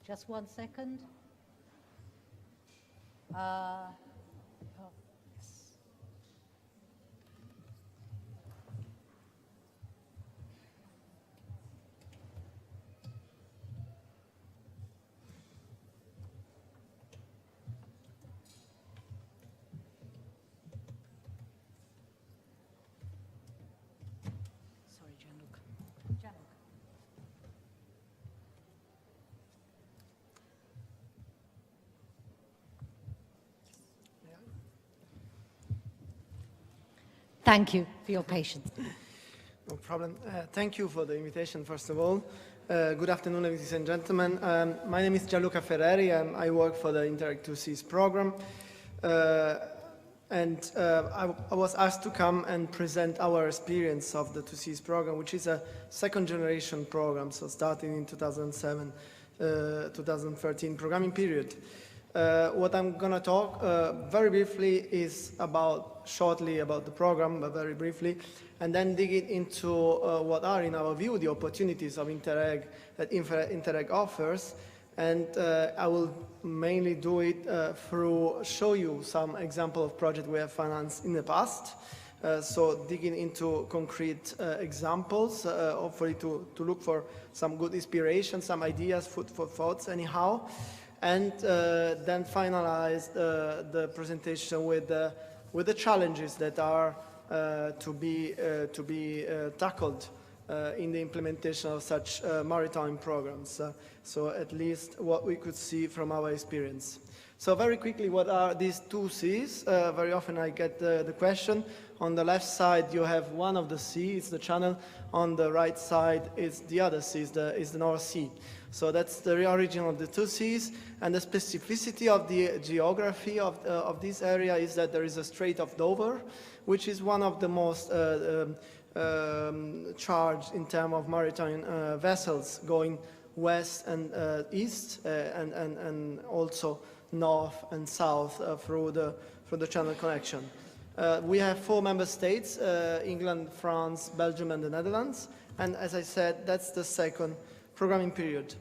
Just 1 second. Yes. Sorry, Gianluca. Gianluca. Thank you for your patience. No problem. Thank you for the invitation, first of all. Good afternoon, ladies and gentlemen. My name is Gianluca Ferreri. I work for the Interreg 2Cs program. I was asked to come and present our experience of the 2Cs program, which is a second-generation program, so starting in 2007, 2013 programming period. What I'm going to talk very briefly is shortly about the program, but very briefly, and then dig into what are, in our view, the opportunities of Interreg that Interreg offers. And I will mainly do it through show you some example of projects we have financed in the past. So digging into concrete examples, hopefully to look for some good inspiration, some ideas, food for thoughts anyhow. And then finalize the presentation with the challenges that are to be tackled in the implementation of such maritime programs. So at least what we could see from our experience. So very quickly, what are these 2Cs? Very often I get the question. On the left side, you have one of the sea, it's the channel. On the right side, it's the other sea, is the North Sea. So that's the origin of the 2Cs. And the specificity of the geography of this area is that there is a Strait of Dover, which is one of the most charged in terms of maritime vessels going west and east, and also north and south through the channel connection. We have 4 member states, England, France, Belgium, and the Netherlands. And as I said, that's the second programming period.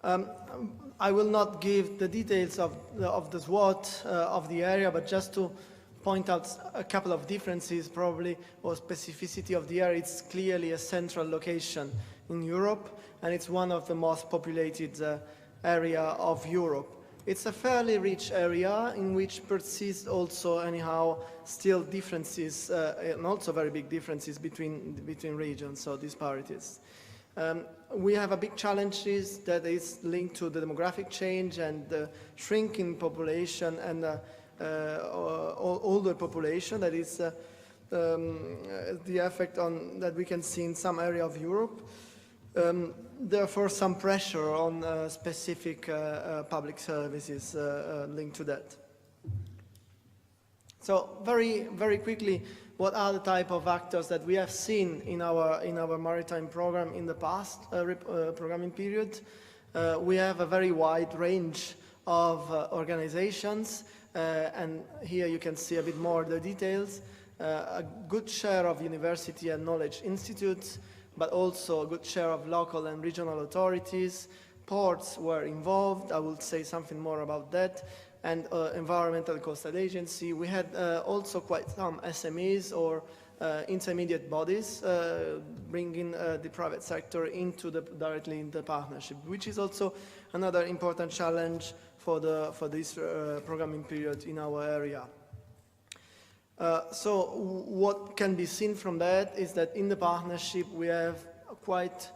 I will not give the details of the SWOT of the area, but just to point out a couple of differences probably, or specificity of the area. It's clearly a central location in Europe, and it's one of the most populated area of Europe. It's a fairly rich area in which persist also anyhow still differences, and also very big differences between regions, so disparities. We have a big challenges that is linked to the demographic change and the shrinking population and older population. That is the effect that we can see in some area of Europe. Therefore, some pressure on specific public services linked to that. So very, very quickly, what are the type of actors that we have seen in our maritime program in the past programming period? We have a very wide range of organizations, and here you can see a bit more the details. A good share of university and knowledge institutes, but also a good share of local and regional authorities. Ports were involved. I will say something more about that. And environmental coastal agency. We had also quite some SMEs or intermediate bodies bringing the private sector directly into the partnership, which is also another important challenge for this programming period in our area. So what can be seen from that is that in the partnership we have quite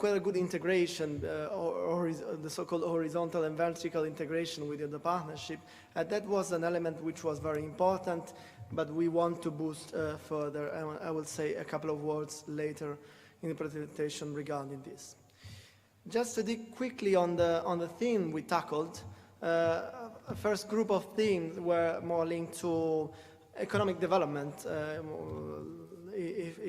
a good integration, or the so-called horizontal and vertical integration within the partnership. And that was an element which was very important, but we want to boost further. And I will say a couple of words later in the presentation regarding this. Just to dig quickly on the theme we tackled, a first group of themes were more linked to economic development, if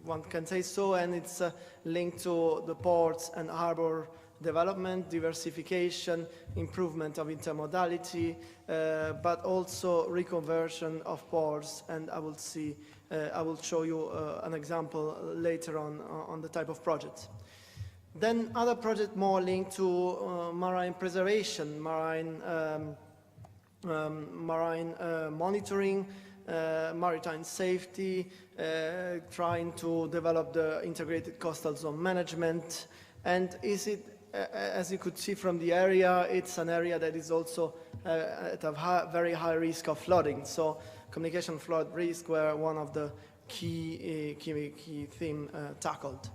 one can say so, and it's linked to the ports and harbor development, diversification, improvement of intermodality, but also reconversion of ports, and I will show you an example later on the type of projects. Then other projects more linked to marine preservation, marine monitoring, maritime safety, trying to develop the integrated coastal zone management. And as you could see from the area, it's an area that is also at a very high risk of flooding. So communication flood risk were one of the key theme tackled.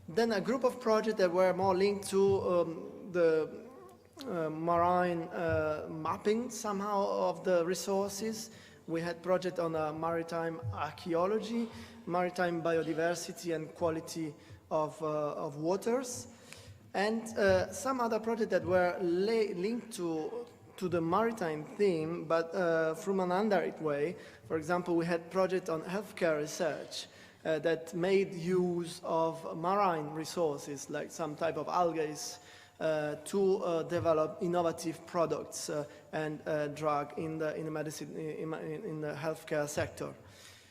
Then a group of projects that were more linked to the marine mapping somehow of the resources. We had project on maritime archaeology, maritime biodiversity and quality of waters, and some other projects that were linked to the maritime theme, but from an indirect way. For example, we had project on healthcare research that made use of marine resources, like some type of algae, to develop innovative products and drug in the medicine, in the healthcare sector.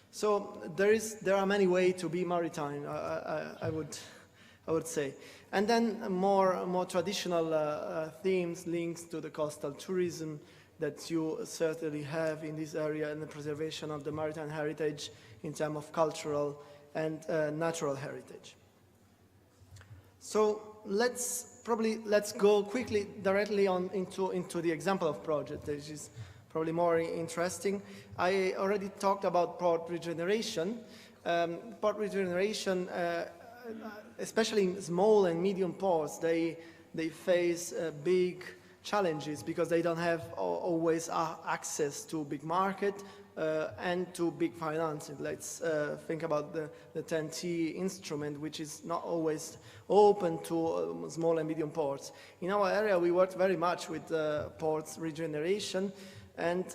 So there are many ways to be maritime, I would say. And then more traditional themes linked to the coastal tourism that you certainly have in this area, and the preservation of the maritime heritage in terms of cultural and natural heritage. So let's go quickly directly into the example of project, which is probably more interesting. I already talked about port regeneration. Port regeneration, especially in small and medium ports, they face big challenges because they don't have always access to big market and to big financing. Let's think about the 10T instrument, which is not always open to small and medium ports. In our area, we worked very much with ports regeneration, and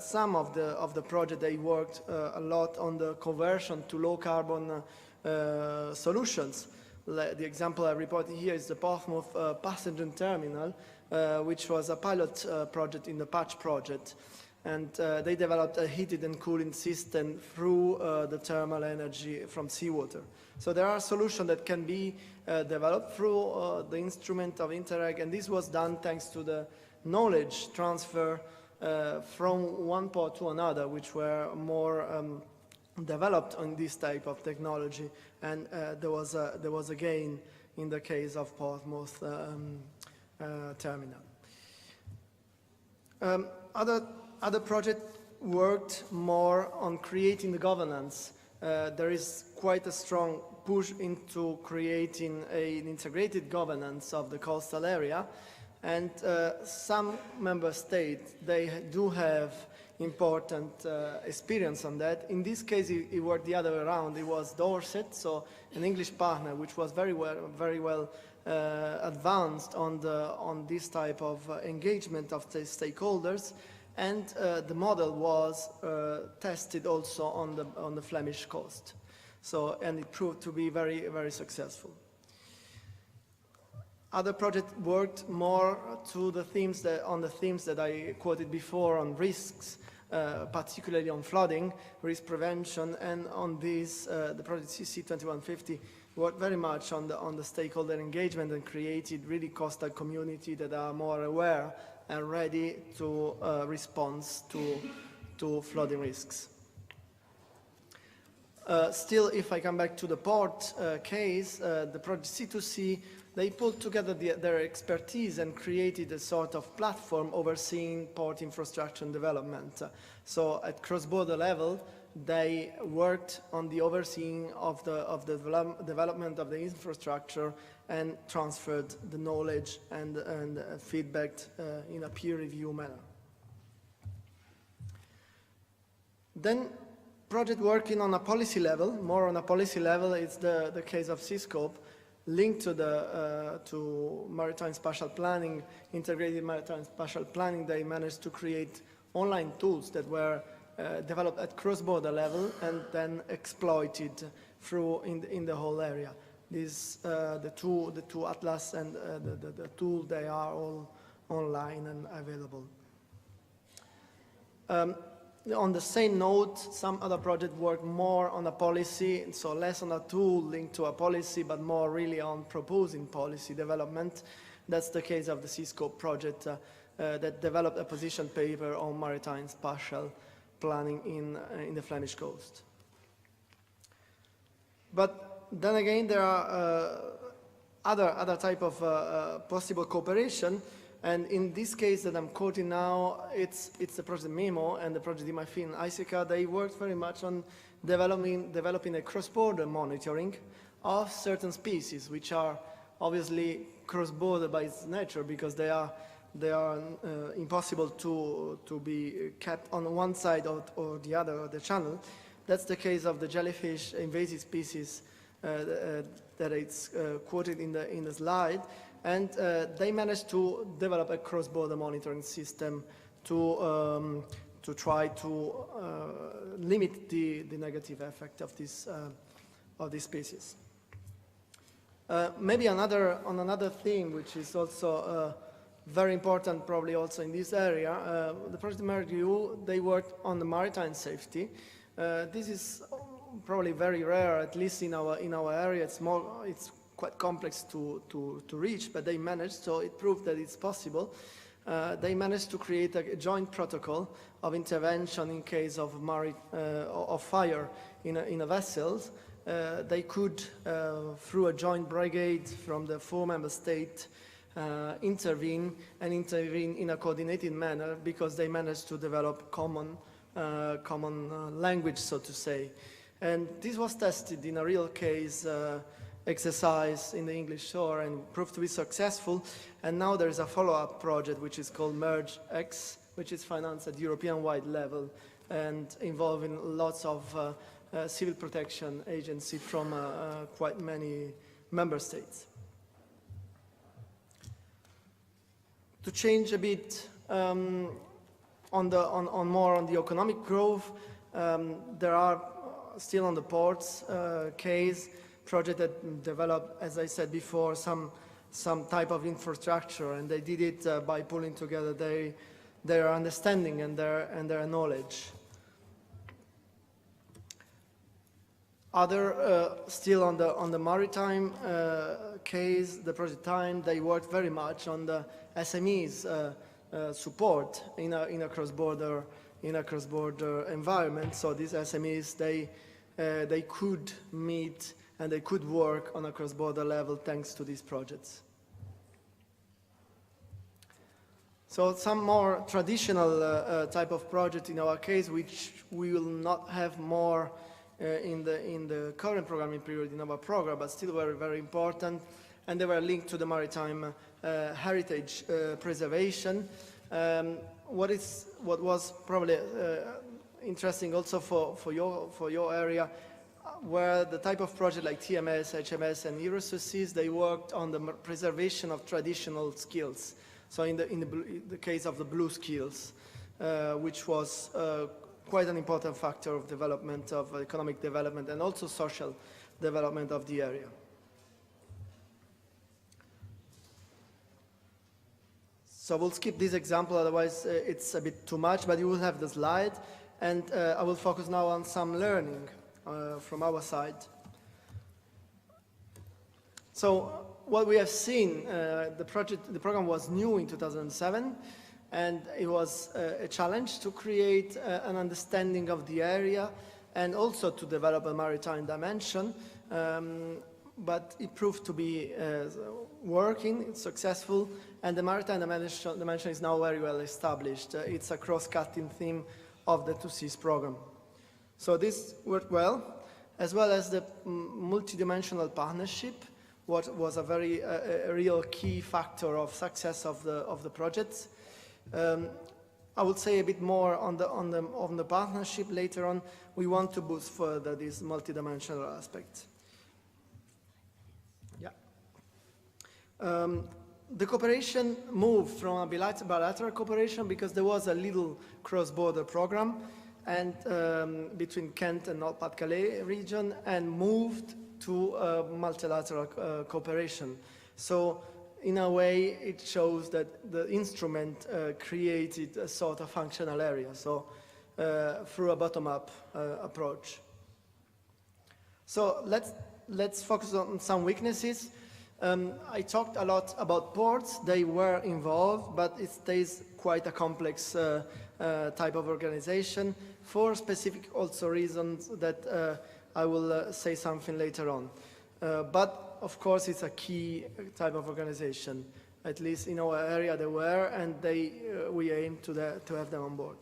some of the project, they worked a lot on the conversion to low carbon solutions. The example I reported here is the Portsmouth passenger terminal, which was a pilot project in the Patch project. And they developed a heated and cooling system through the thermal energy from seawater. So there are solutions that can be developed through the instrument of Interreg, and this was done thanks to the knowledge transfer from one port to another, which were more developed on this type of technology, and there was a gain in the case of Portsmouth terminal. Other projects worked more on creating the governance. There is quite a strong push into creating an integrated governance of the coastal area, and some member states, they do have important experience on that. In this case, it worked the other way around. It was Dorset, so an English partner, which was very well advanced on this type of engagement of the stakeholders, and the model was tested also on the Flemish coast. So, and it proved to be very successful. Other projects worked more to the themes that I quoted before on risks, particularly on flooding, risk prevention, and on this, the project CC2150 worked very much on the stakeholder engagement and created really coastal community that are more aware and ready to respond to flooding risks. Still, if I come back to the port case, the project C2C, they pulled together their expertise and created a sort of platform overseeing port infrastructure and development. So at cross-border level, they worked on the overseeing of the development of the infrastructure and transferred the knowledge and feedback in a peer review manner. Then project working on a policy level, more on a policy level, it's the case of Seascope, linked to maritime spatial planning, integrated maritime spatial planning. They managed to create online tools that were developed at cross-border level and then exploited through in the whole area. These the two atlas and the tool, they are all online and available. on the same note, some other projects work more on a policy, and so less on a tool linked to a policy, but more really on proposing policy development. That's the case of the Seascope project that developed a position paper on maritime spatial planning in the Flemish coast. But then again, there are other type of possible cooperation. And in this case that I'm quoting now, it's the project MEMO and the project IMAFI and ISICA. They worked very much on developing a cross-border monitoring of certain species, which are obviously cross-border by its nature because they are impossible to be kept on one side or the other of the channel. That's the case of the jellyfish invasive species that it's quoted in the slide. And they managed to develop a cross-border monitoring system to try to limit the negative effect of this species. Maybe on another theme, which is also very important, probably also in this area, the project Mergu, they worked on the maritime safety. This is probably very rare, at least in our area. It's quite complex to reach, but they managed, so it proved that it's possible. They managed to create a joint protocol of intervention in case of fire in a vessel. They could, through a joint brigade from the 4 member states, intervene in a coordinated manner because they managed to develop common language, so to say. And this was tested in a real case exercise in the English shore and proved to be successful. And now there is a follow-up project which is called MERGE-X, which is financed at European-wide level and involving lots of civil protection agencies from quite many member states. To change a bit more on the economic growth, there are still on the ports case project that developed, as I said before, some type of infrastructure, and they did it by pulling together their understanding and their knowledge. Other still on the maritime case, the project Time, they worked very much on the SMEs support in a cross-border environment. So these SMEs they could meet and they could work on a cross-border level thanks to these projects. So some more traditional type of project in our case, which we will not have more in the current programming period in our program, but still very, very important, and they were linked to the maritime heritage preservation. What was probably interesting also for your area were the type of project like TMS, HMS, and Eurosuccess. They worked on the preservation of traditional skills. So in the case of the blue skills, which was quite an important factor of development, of economic development, and also social development of the area. So we'll skip this example, otherwise it's a bit too much, but you will have the slide. And I will focus now on some learning from our side. So what we have seen, the program was new in 2007, and it was a challenge to create an understanding of the area and also to develop a maritime dimension. But it proved to be working, successful, and the maritime dimension is now very well established. It's a cross-cutting theme of the 2Cs program. So this worked well as the multidimensional partnership, what was a very real key factor of success of the projects. I would say a bit more on the partnership later on. We want to boost further this multidimensional aspect. The cooperation moved from a bilateral cooperation because there was a little cross-border program and between Kent and North Pas-de-Calais region, and moved to multilateral cooperation. So in a way it shows that the instrument created a sort of functional area. So through a bottom-up approach. So let's focus on some weaknesses. I talked a lot about boards. They were involved, but it stays quite a complex type of organization for specific also reasons that I will say something later on. But of course, it's a key type of organization. At least in our area they were, and we aim to have them on board.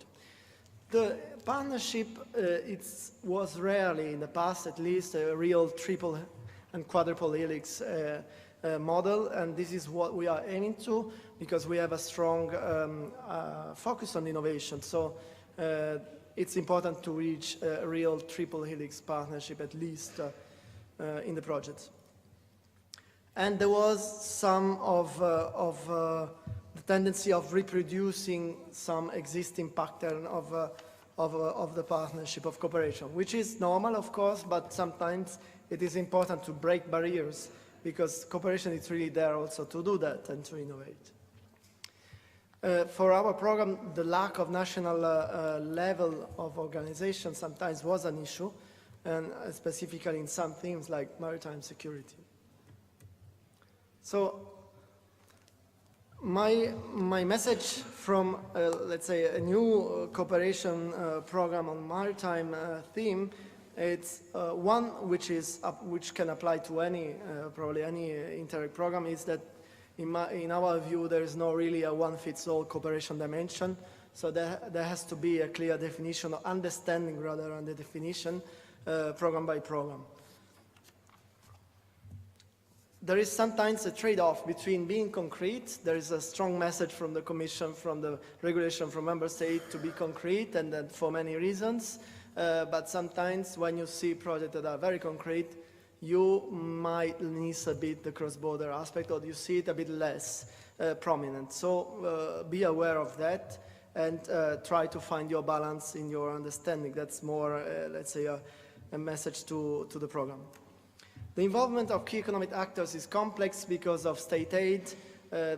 The partnership was rarely, in the past at least, a real triple and quadruple helix model, and this is what we are aiming to, because we have a strong focus on innovation. So it's important to reach a real triple helix partnership, at least in the project. And there was some of the tendency of reproducing some existing pattern of the partnership, of cooperation, which is normal, of course, but sometimes it is important to break barriers, because cooperation is really there also to do that and to innovate. For our program, the lack of national level of organization sometimes was an issue, and specifically in some themes like maritime security. So my message from, let's say, a new cooperation program on maritime theme, it's one which can apply to any, probably any Interreg program, is that in our view there is no really a one-fits-all cooperation dimension. So there has to be a clear definition, or understanding rather than the definition, program by program. There is sometimes a trade-off between being concrete. There is a strong message from the Commission, from the regulation, from Member States to be concrete, and that for many reasons. But sometimes when you see projects that are very concrete, you might miss a bit the cross-border aspect, or you see it a bit less prominent. So be aware of that, and try to find your balance in your understanding. That's more, let's say, a message to the program. The involvement of key economic actors is complex because of state aid,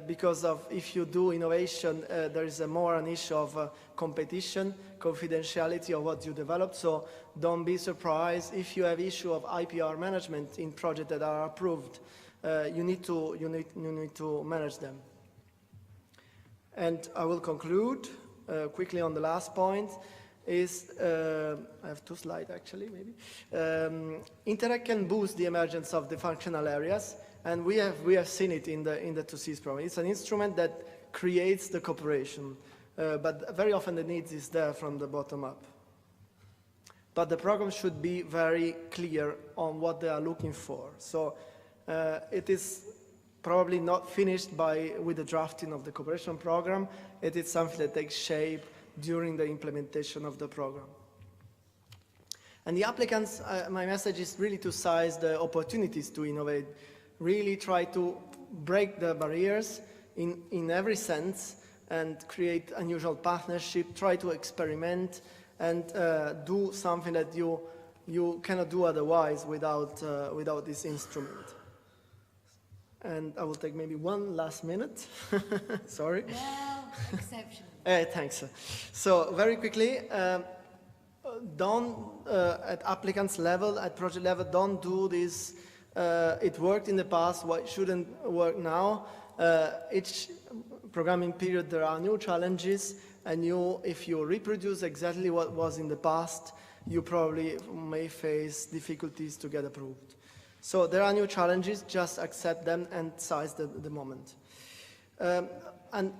because of, if you do innovation, there is more an issue of competition, confidentiality of what you develop. So don't be surprised if you have issue of IPR management in projects that are approved. You need to manage them. And I will conclude quickly on the last point. I have two slides actually, maybe. Interreg can boost the emergence of the functional areas, and we have seen it in the 2Cs program. It's an instrument that creates the cooperation, but very often the needs is there from the bottom up. But the program should be very clear on what they are looking for. So it is probably not finished with the drafting of the cooperation program. It is something that takes shape during the implementation of the program. And the applicants, my message is really to seize the opportunities to innovate, really try to break the barriers in every sense and create unusual partnership, try to experiment and do something that you cannot do otherwise without this instrument. And I will take maybe one last minute. Sorry. Well, exceptional. Thanks. So very quickly, don't, at applicants level, at project level, don't do this, it worked in the past, why shouldn't work now? Each programming period there are new challenges, and if you reproduce exactly what was in the past, you probably may face difficulties to get approved. So there are new challenges, just accept them and seize the moment. And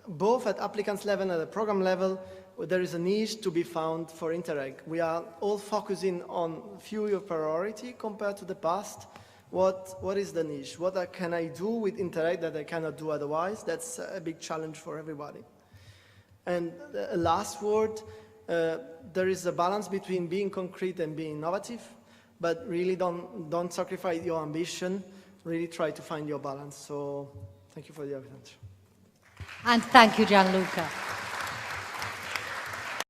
both at applicants level and at the program level, there is a niche to be found for Interreg. We are all focusing on fewer priority compared to the past. What is the niche? What can I do with Interreg that I cannot do otherwise? That's a big challenge for everybody. And last word, there is a balance between being concrete and being innovative, but really don't sacrifice your ambition. Really try to find your balance. So thank you for the attention. And thank you, Gianluca.